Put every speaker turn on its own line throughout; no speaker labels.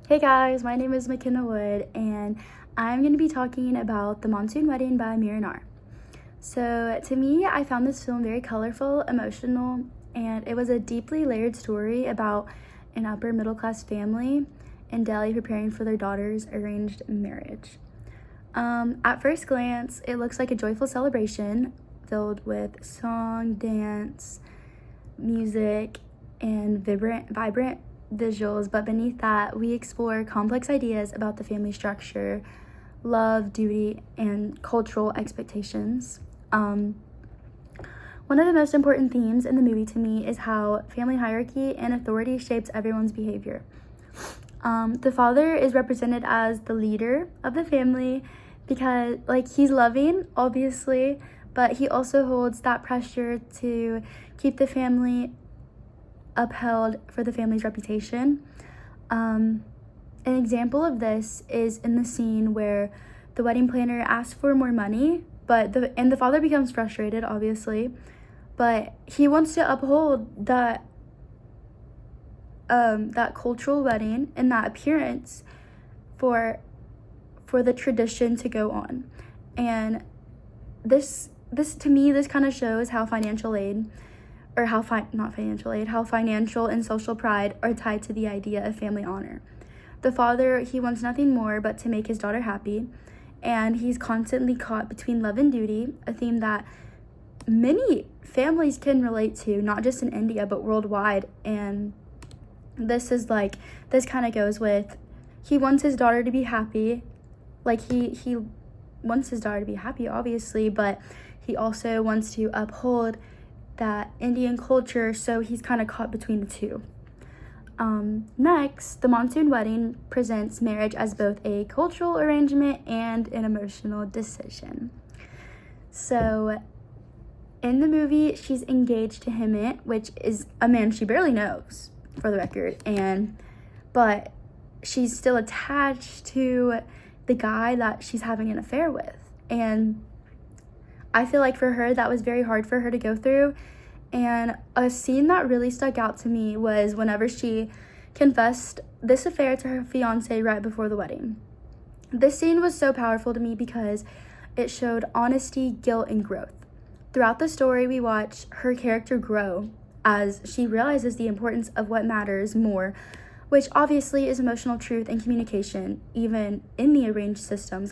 Hey guys, my name is McKenna and I'm going to be talking about The Monsoon Wedding by Mira. So to me, I found this film very colorful, emotional, and it was a deeply layered story about an upper middle class family in Delhi preparing for their daughter's arranged marriage. At first glance, it looks like a joyful celebration filled with song, dance, music, and vibrant visuals, but beneath that, we explore complex ideas about the family structure, love, duty, and cultural expectations. One of the most important themes in the movie to me is how family hierarchy and authority shapes everyone's behavior. The father is represented as the leader of the family because, he's loving, obviously, but he also holds that pressure to keep the family upheld for the family's reputation. An example of this is in the scene where the wedding planner asks for more money, but the father becomes frustrated, obviously, but he wants to uphold that cultural wedding and that appearance for the tradition to go on. And this to me, this kind of shows how financial aid, or how financial and social pride are tied to the idea of family honor. The father, he wants nothing more but to make his daughter happy, and he's constantly caught between love and duty, a theme that many families can relate to, not just in India, but worldwide. And this kind of goes with, he wants his daughter to be happy, he wants his daughter to be happy, obviously, but he also wants to uphold that Indian culture, so he's kind of caught between the two. Next, The Monsoon Wedding presents marriage as both a cultural arrangement and an emotional decision. So, in the movie, she's engaged to Hemant, which is a man she barely knows, for the record, but she's still attached to the guy that she's having an affair with, and I feel like for her, that was very hard for her to go through. And a scene that really stuck out to me was whenever she confessed this affair to her fiance right before the wedding. This scene was so powerful to me because it showed honesty, guilt, and growth. Throughout the story, we watch her character grow as she realizes the importance of what matters more, which obviously is emotional truth and communication, even in the arranged systems.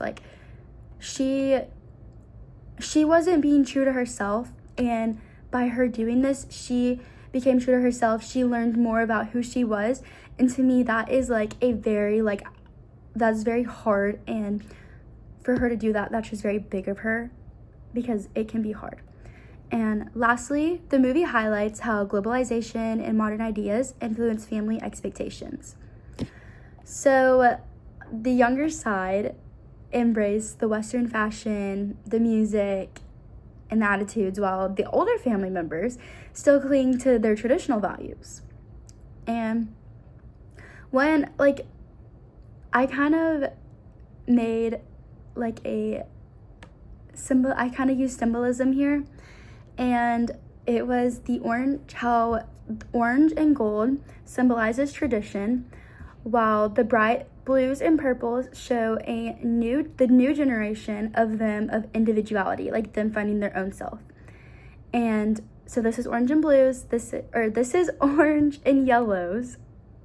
She wasn't being true to herself, and by her doing this, she became true to herself. She learned more about who she was, and to me, that is that's very hard, and for her to do that, that's just very big of her, because it can be hard. And lastly, the movie highlights how globalization and modern ideas influence family expectations. So, the younger side embrace the Western fashion, the music, and the attitudes, while the older family members still cling to their traditional values. And when, I kind of made, a symbol, I kind of used symbolism here, and it was the orange, how orange and gold symbolizes tradition, while the bright blues and purples show the new generation of individuality, them finding their own self. And so this is orange and blues, this is orange and yellows,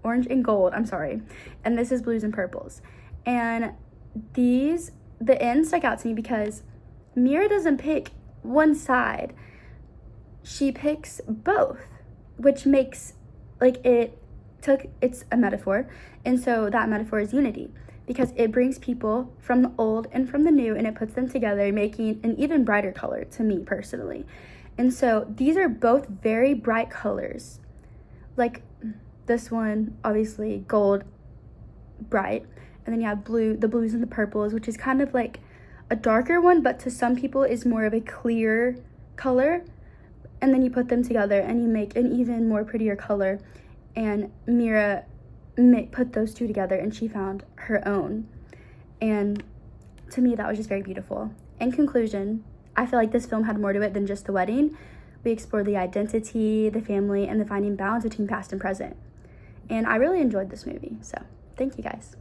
orange and gold, I'm sorry, and this is blues and purples. And the end stuck out to me because Mira doesn't pick one side, she picks both, which makes, it's a metaphor, and so that metaphor is unity, because it brings people from the old and from the new, and it puts them together, making an even brighter color to me personally. And so these are both very bright colors, this one, obviously gold, bright, and then you have blue, the blues and the purples, which is kind of like a darker one, but to some people is more of a clear color, and then you put them together and you make an even more prettier color. And Mira put those two together, and she found her own. And to me, that was just very beautiful. In conclusion, I feel like this film had more to it than just the wedding. We explored the identity, the family, and the finding balance between past and present. And I really enjoyed this movie, so thank you guys.